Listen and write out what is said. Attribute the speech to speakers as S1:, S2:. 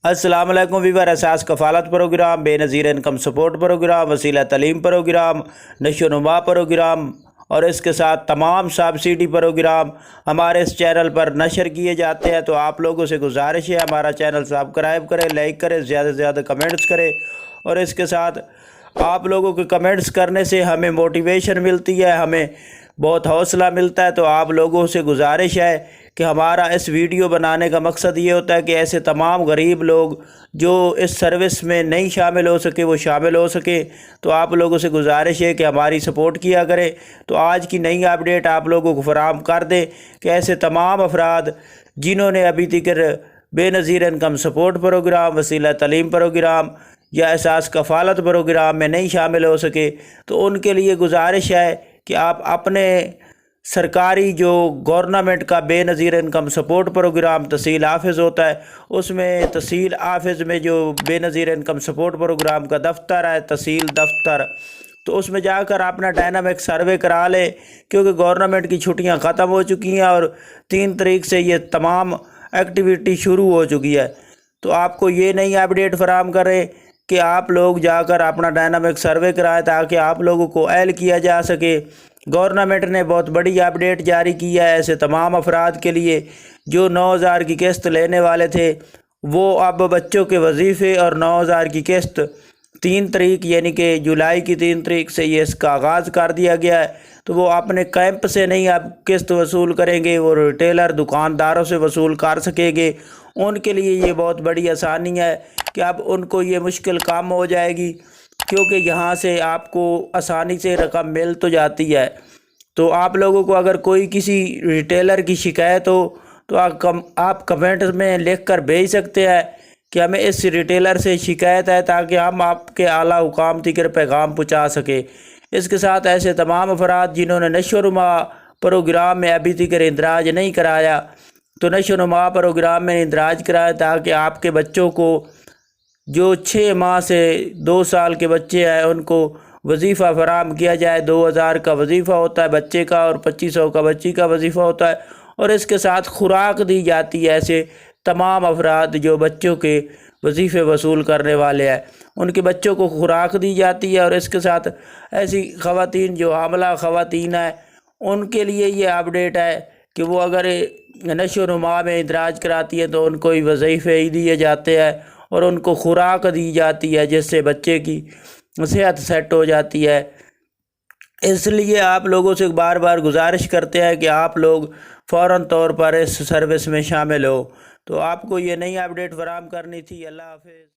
S1: السلام علیکم ویور، اساس کفالت پروگرام، بے نظیر انکم سپورٹ پروگرام، وسیلہ تعلیم پروگرام، نشو و نما پروگرام اور اس کے ساتھ تمام سبسڈی پروگرام ہمارے اس چینل پر نشر کیے جاتے ہیں۔ تو آپ لوگوں سے گزارش ہے ہمارا چینل سبسکرائب کریں، لائک کریں، زیادہ سے زیادہ کمنٹس کریں، اور اس کے ساتھ آپ لوگوں کے کمنٹس کرنے سے ہمیں موٹیویشن ملتی ہے، ہمیں بہت حوصلہ ملتا ہے۔ تو آپ لوگوں سے گزارش ہے کہ ہمارا اس ویڈیو بنانے کا مقصد یہ ہوتا ہے کہ ایسے تمام غریب لوگ جو اس سروس میں نہیں شامل ہو سکے وہ شامل ہو سکے۔ تو آپ لوگوں سے گزارش ہے کہ ہماری سپورٹ کیا کریں۔ تو آج کی نئی اپڈیٹ آپ لوگوں کو فراہم کر دیں کہ ایسے تمام افراد جنہوں نے ابھی تک بے نظیر انکم سپورٹ پروگرام، وسیلہ تعلیم پروگرام یا اساس کفالت پروگرام میں نہیں شامل ہو سکے، تو ان کے لیے گزارش ہے کہ آپ اپنے سرکاری جو گورنمنٹ کا بے نظیر انکم سپورٹ پروگرام تحصیل آفس ہوتا ہے، اس میں تحصیل آفس میں جو بے نظیر انکم سپورٹ پروگرام کا دفتر ہے، تحصیل دفتر، تو اس میں جا کر اپنا ڈائنامک سروے کرا لے، کیونکہ گورنمنٹ کی چھٹیاں ختم ہو چکی ہیں اور 3 تاریخ سے یہ تمام ایکٹیویٹی شروع ہو چکی ہے۔ تو آپ کو یہ نئی اپڈیٹ فراہم کرے کہ آپ لوگ جا کر اپنا ڈائنامک سروے کرائیں تاکہ آپ لوگوں کو اہل کیا جا سکے۔ گورنمنٹ نے بہت بڑی اپڈیٹ جاری کی ہے ایسے تمام افراد کے لیے جو 9,000 کی قسط لینے والے تھے، وہ اب بچوں کے وظیفے اور 9,000 کی قسط 3 تاریخ یعنی کہ جولائی کی 3 تاریخ سے یہ اس کا آغاز کر دیا گیا ہے۔ تو وہ اپنے کیمپ سے نہیں اب قسط وصول کریں گے، وہ ریٹیلر دکانداروں سے وصول کر سکیں گے۔ ان کے لیے یہ بہت بڑی آسانی ہے کہ اب ان کو یہ مشکل کم ہو جائے گی، کیونکہ یہاں سے آپ کو آسانی سے رقم مل تو جاتی ہے۔ تو آپ لوگوں کو اگر کوئی کسی ریٹیلر کی شکایت ہو تو آپ کمنٹ میں لکھ کر بھیج سکتے ہیں کہ ہمیں اس ریٹیلر سے شکایت ہے، تاکہ ہم آپ کے اعلیٰ حکام تک پیغام پہنچا سکیں۔ اس کے ساتھ ایسے تمام افراد جنہوں نے نشو و نما پروگرام میں ابھی تک اندراج نہیں کرایا، تو نشو و نما پروگرام میں اندراج کرائیں تاکہ آپ کے بچوں کو جو 6 ماہ سے 2 سال کے بچے ہیں ان کو وظیفہ فراہم کیا جائے۔ 2,000 کا وظیفہ ہوتا ہے بچے کا اور 2,500 کا بچی کا وظیفہ ہوتا ہے، اور اس کے ساتھ خوراک دی جاتی ہے ایسے تمام افراد جو بچوں کے وظیفے وصول کرنے والے ہیں، ان کے بچوں کو خوراک دی جاتی ہے۔ اور اس کے ساتھ ایسی خواتین جو حاملہ خواتین ہیں ان کے لیے یہ اپڈیٹ ہے کہ وہ اگر نشو و نما میں اندراج کراتی ہیں تو ان کو ہی وظیفے ہی دیے جاتے ہیں اور ان کو خوراک دی جاتی ہے، جس سے بچے کی صحت سیٹ ہو جاتی ہے۔ اس لیے آپ لوگوں سے بار بار گزارش کرتے ہیں کہ آپ لوگ فوراً طور پر اس سروس میں شامل ہو۔ تو آپ کو یہ نئی اپڈیٹ فراہم کرنی تھی۔ اللہ حافظ۔